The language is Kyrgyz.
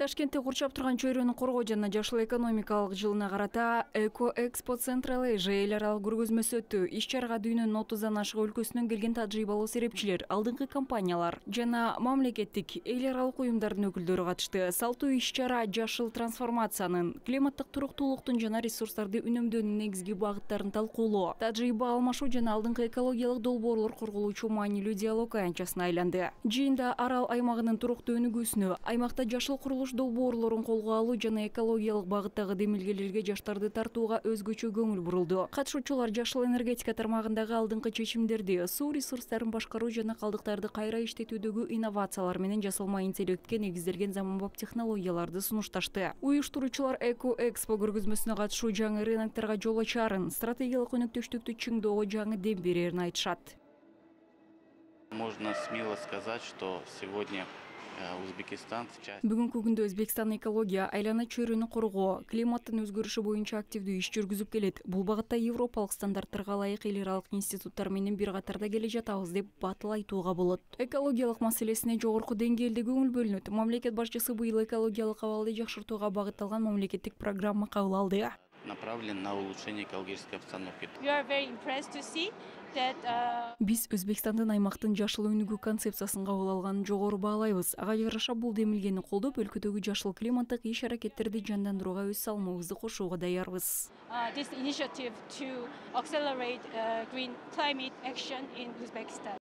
Ташкентте курчап турган чөйрөнү коргоо жана жашыл экономикалык жылына карата Эко-Экспо Централ Эжия эл аралык көргөзмөсү өттү. Иш-чарага дүйнөнүн 30дан ашык өлкөсүнөн келген тажрыйбалуу серепчилер, алдыңкы компаниялар жана мамлекеттик эл аралык уюмдардын өкүлдөрү катышты. Салтуу иш-чара жашыл трансформациянын, климаттык туруктуулуктун жана ресурстарды үнөмдөөнүн негизги багыттарын талкуулоо, тажрыйба алмашуу жана алдыңкы экологиялык долбоорлор корголуучу маанилүү диалог аянтчасына айланды. Жыйында Арал аймагынын туруктуу өнүгүүсүнө, аймакта жашыл курулуш долбоорлорун колго алуу жана экологиялык багыттагы демилгелерге жаштарды тартууга өзгөчө көңүл бурулду. Катышуучулар жашыл энергетика тармагындагы алдыңкы чечимдерди, суу ресурстарын башкаруу жана калдыктарды кайра иштетүүдөгү инновациялар менен жасалма интеллектке негизделген заманбап технологияларды сунушташты. Уюштуруучулар Эко-Экспо көргөзмөсүнө катышуу жаңы рынокторго жол ачаарын, стратегиялык өнөктөштүктү чыңдоого жаңы дем берерин айтышат. Можно смело сказать, что сегодня Узбекистан Бүгүнкү күндө Өзбекстан экология, айлана чөйрөнү коргоо, климаттын өзгөрүшү боюнча активдүү иш жүргүзүп келет. Бул багытта европалык стандарттарга ылайык эл аралык институттар менен бир катарда келе жатабыз деп батыл айтууга болот. Экологиялык маселесине жогорку деңгээлде көңүл бөлүнөт. Мамлекет башчысы быйыл экологиялык абалды жакшыртууга багытталган мамлекеттик программа кабыл алды. направлен на улучшение экологической обстановки. Биз Өзбекстандын аймактын жашыл өнүгүү концепциясын кабыл алганын жогору баалайбыз. Ага жараша бул демилгени колдоп, өлкөдөгү жашыл климаттык иш-аракеттерди жандандырууга өз салымыбызды кошууга даярбыз. This initiative to accelerate green climate action in Uzbekistan.